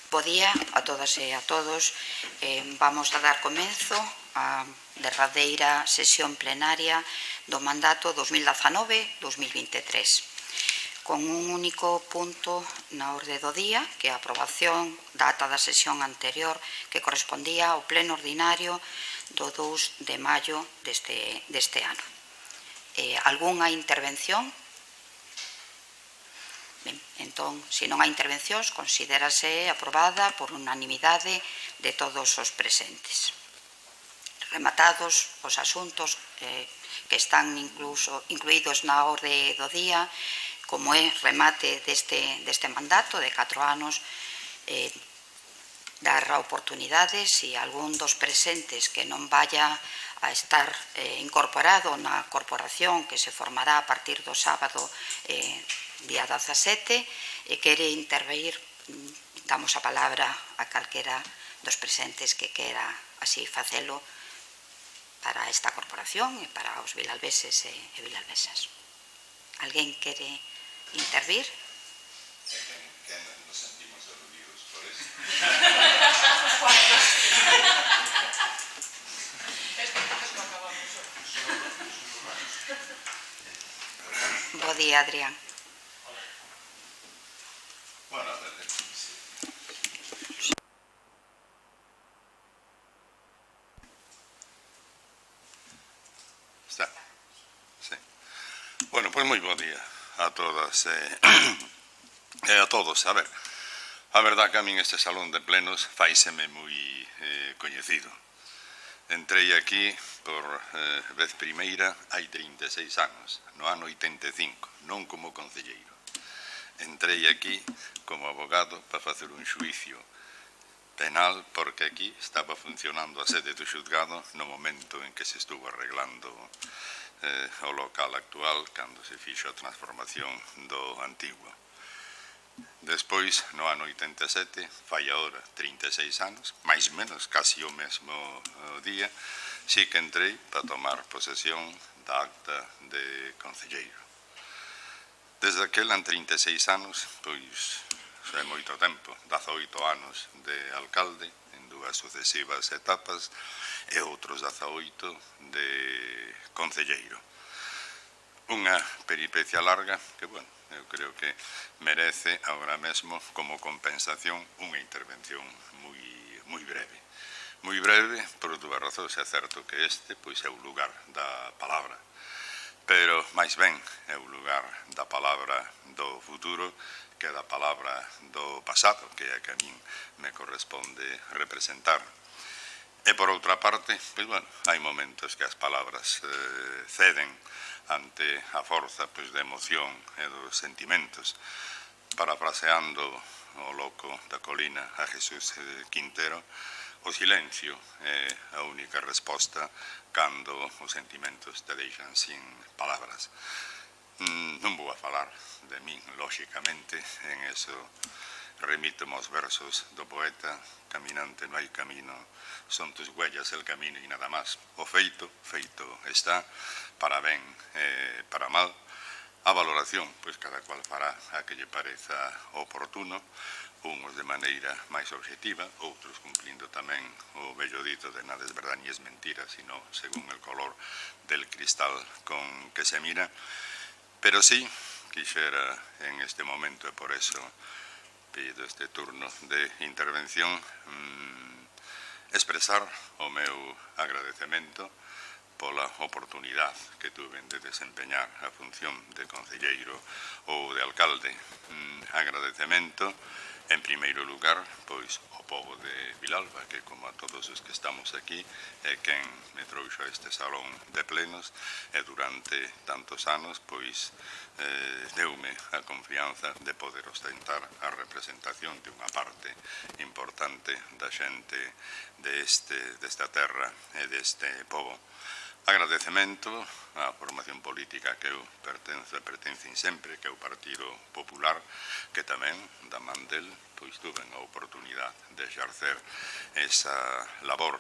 Bo día a todas e a todos. Vamos a dar comenzo á derradeira sesión plenaria do mandato 2019-2023 con un único punto na orde do día, que é a aprobación da ata da sesión anterior que correspondía ao pleno ordinario do 2 de maio deste ano. Algunha intervención? Ben, entón, se non hai intervencións, considérase aprobada por unanimidade de todos os presentes. Rematados os asuntos que están incluídos na orde do día, como é remate deste mandato de 4 anos, dar a oportunidade, se algún dos presentes que non vaya a estar incorporado na corporación que se formará a partir do sábado día 17 e quere intervir, damos a palabra a calquera dos presentes que quera así facelo para esta corporación e para os vilalveses e vilalvesas. Alguén quere intervir? Nos sentimos aludidos por eso. Bo día, Adrián. Buenas tardes. Está. Sí. Bueno, pues moi bo día a todas e a todos. A ver, a verdad que a min este salón de plenos faíseme moi coñecido. Entrei aquí por vez primeira hai 36 anos, no ano 85, non como concelleiro. Entrei aquí como abogado para facer un xuicio penal porque aquí estaba funcionando a sede do xuzgado no momento en que se estuvo arreglando o local actual cando se fixo a transformación do antigo. Despois, no ano 87, fai agora 36 anos, máis ou menos, casi o mesmo día, si que entrei para tomar posesión da acta de concelleiro. Desde aquel, en 36 anos, pois, xa é moito tempo, 18 anos de alcalde, en dúas sucesivas etapas, e outros 18 de concelleiro. Unha peripecia larga que, bueno, eu creo que merece agora mesmo como compensación unha intervención moi breve. Moi breve por dúas razóns, é certo que este pois é o lugar da palabra, pero máis ben é o lugar da palabra do futuro que da palabra do pasado, que é a que a min me corresponde representar. E por outra parte, pois, bueno, hai momentos que as palabras ceden ante a forza pois, de emoción e dos sentimentos. Parafraseando o loco da colina a Jesús Quintero, o silencio é a única resposta cando os sentimentos te deixan sin palabras. Non vou a falar de min, lóxicamente, en eso remítome aos versos do poeta: caminante no hai camino, son tus huellas el camino e nada más. O feito, feito está, para ben e para mal. A valoración, pois cada cual fará a que lle pareza oportuno, uns de maneira máis obxectiva, outros cumplindo tamén o vello dito de nada es verdad ni es mentira, sino según el color del cristal con que se mira. Pero sí, quixera en este momento, e por eso pido este turno de intervención, expresar o meu agradecemento pola oportunidade que tuven de desempeñar a función de concelleiro ou de alcalde. Agradecemento, en primeiro lugar, pois, ao pobo de Vilalba, que, como a todos os que estamos aquí, é quen me trouxo a este salón de plenos e durante tantos anos, pois, deume a confianza de poder ostentar a representación de unha parte importante da xente desta terra e deste pobo. Agradecemento á formación política que eu pertencen sempre, que é o Partido Popular, que tamén, da man del, pois tuven a oportunidade de exercer esa labor.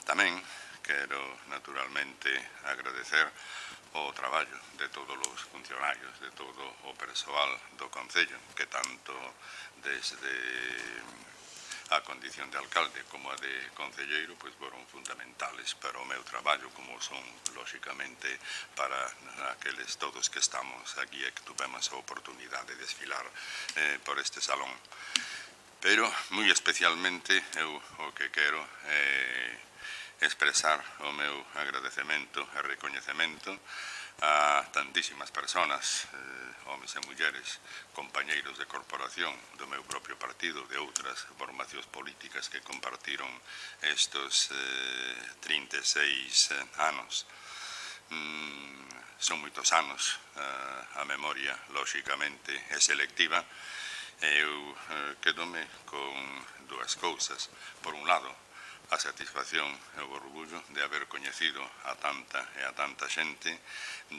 Tamén quero, naturalmente, agradecer o traballo de todos os funcionarios, de todo o persoal do Concello, que tanto desde a condición de alcalde como a de concelleiro pois foron fundamentales para o meu traballo, como son lóxicamente para aqueles todos que estamos aquí e que tuvemos a oportunidade de desfilar por este salón. Pero moi especialmente eu o que quero é expresar o meu agradecemento e recoñecemento a tantísimas personas, homes e mulleres, compañeiros de corporación do meu propio partido, de outras formacións políticas que compartiron estes 36 anos. Son moitos anos, a memoria, lóxicamente, é selectiva. Eu quedome con dúas cousas. Por un lado, a satisfacción e o orgullo de haber coñecido a tanta e a tanta xente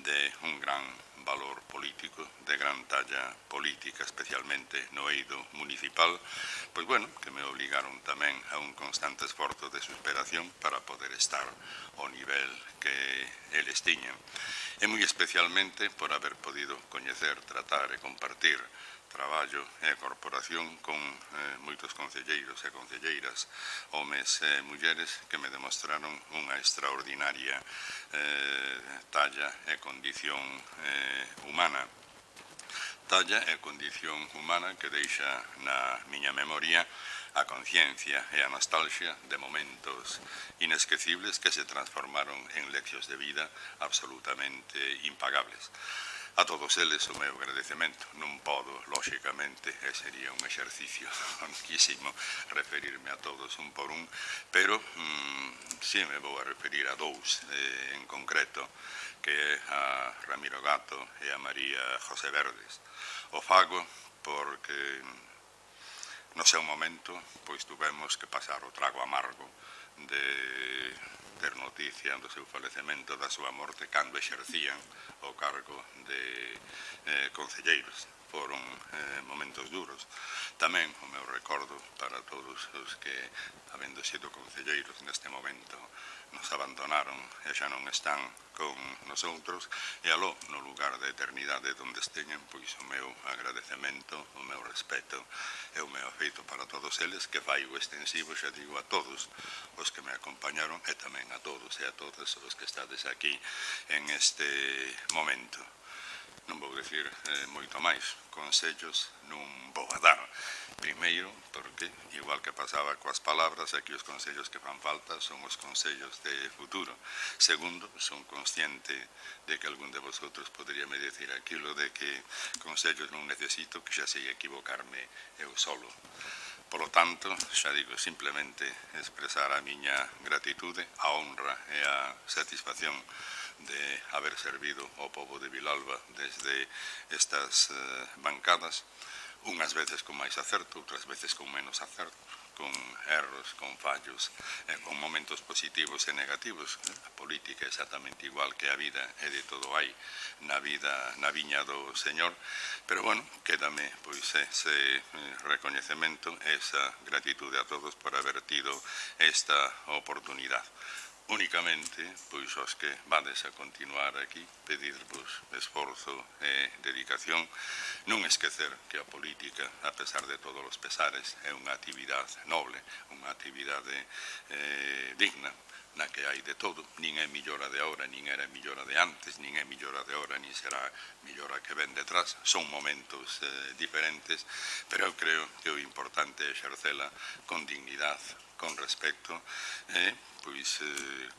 de un gran valor político, de gran talla política, especialmente no eido municipal, pois bueno, que me obligaron tamén a un constante esforzo de superación para poder estar ao nivel que eles tiñan. E moi especialmente por haber podido coñecer, tratar e compartir traballo e corporación con moitos concelleiros e concelleiras, homes e mulleres que me demostraron unha extraordinaria talla e condición humana. Talla e condición humana que deixa na miña memoria a conciencia e a nostalgia de momentos inesquecibles que se transformaron en leccións de vida absolutamente impagables. A todos eles o meu agradecemento. Non podo, lóxicamente, e sería un exercicio longuísimo referirme a todos un por un, pero si me vou a referir a dous en concreto, que é a Ramiro Gato e a María José Verdes. O fago porque no seu momento pois tuvemos que pasar o trago amargo de ter noticia do seu falecemento, da súa morte, cando exercían o cargo de concelleiros. Foron momentos duros. Tamén o meu recordo para todos os que, habendo sido concelleiros neste momento, nos abandonaron e xa non están con nosotros, e aló, no lugar de eternidade onde esteñen, pois o meu agradecemento, o meu respeto e o meu afeito para todos eles, que fai o extensivo, xa digo, a todos os que me acompañaron e tamén a todos e a todas os que estades aquí en este momento. Non vou dicir moito máis, consellos non vou a dar. Primeiro, porque, igual que pasaba coas palabras, aquí os consellos que fan falta son os consellos de futuro. Segundo, son consciente de que algún de vosotros podría me decir aquilo de que consellos non necesito, que xa sei equivocarme eu solo. Por lo tanto, xa digo, simplemente expresar a miña gratitude, a honra e a satisfacción de haber servido ao povo de Vilalba desde estas bancadas, unhas veces con máis acerto, outras veces con menos acerto, con erros, con fallos, con momentos positivos e negativos. A política é exactamente igual que a vida, e de todo hai na vida, na viña do Señor, pero bueno, quédame pois ese recoñecemento, esa gratitude a todos por haber tido esta oportunidade. Únicamente, pois aos que vades a continuar aquí, pedirvos esforzo e dedicación, non esquecer que a política, a pesar de todos os pesares, é unha actividade noble, unha actividade digna, na que hai de todo. Nin é millora de ahora, nin era millora de antes, nin é millora de ahora, nin será millora que ven detrás. Son momentos diferentes, pero eu creo que o importante é exercela con dignidade, con respecto e pois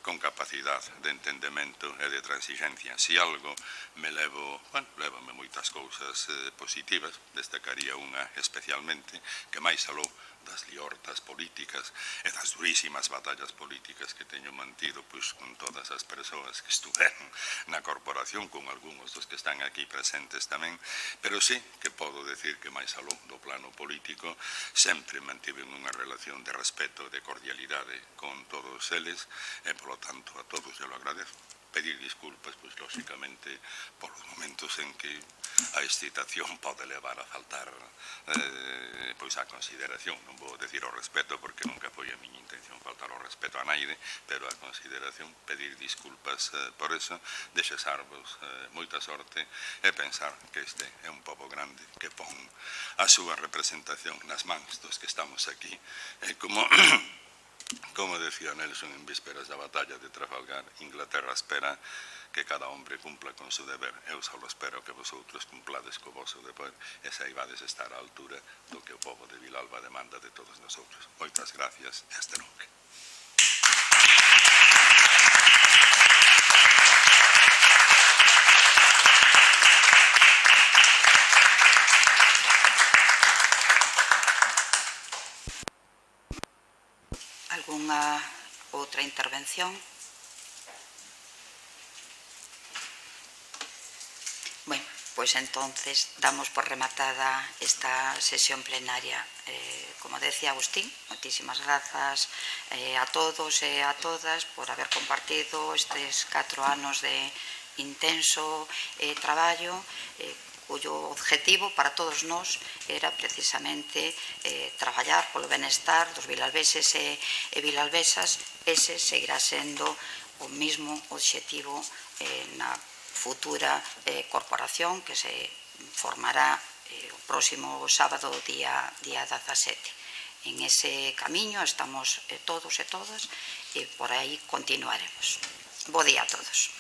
con capacidade de entendemento e de transigencia. Si algo me lévame moitas cousas positivas, destacaría unha especialmente, que máis aló das liortas políticas e das durísimas batallas políticas que teño mantido pois con todas as persoas que estuveron na corporación, con algúns dos que están aquí presentes tamén, pero sí que podo decir que máis aló do plano político sempre mantiven unha relación de respeto, de cordialidade con todos eles, e polo tanto a todos eu lo agradezo. pedir disculpas, pois, lóxicamente, polos momentos en que a excitación pode levar a faltar pois a consideración. Non vou decir o respeto, porque nunca foi a miña intención faltar o respeto a naide, pero a consideración, pedir disculpas por eso, desexarvos moita sorte e pensar que este é un pobo grande que pon a súa representación nas mans dos que estamos aquí, como decía Nelson en vísperas da batalla de Trafalgar, Inglaterra espera que cada hombre cumpla con su deber. Eu só espero que vosotros cumplades co vosso deber e saibades estar á altura do que o povo de Vilalba demanda de todos nosotros. Moitas gracias e hasta nunca. Algunha outra intervención? Bueno, pois entonces damos por rematada esta sesión plenaria. Como decía Agustín, moitísimas grazas a todos e a todas por haber compartido estes 4 anos de intenso traballo, cuyo objetivo para todos nós era precisamente traballar polo benestar dos vilalveses e vilalvesas. Ese seguirá sendo o mesmo objetivo na futura corporación que se formará o próximo sábado, día 17. En ese camiño estamos todos e todas e por aí continuaremos. Bo día a todos.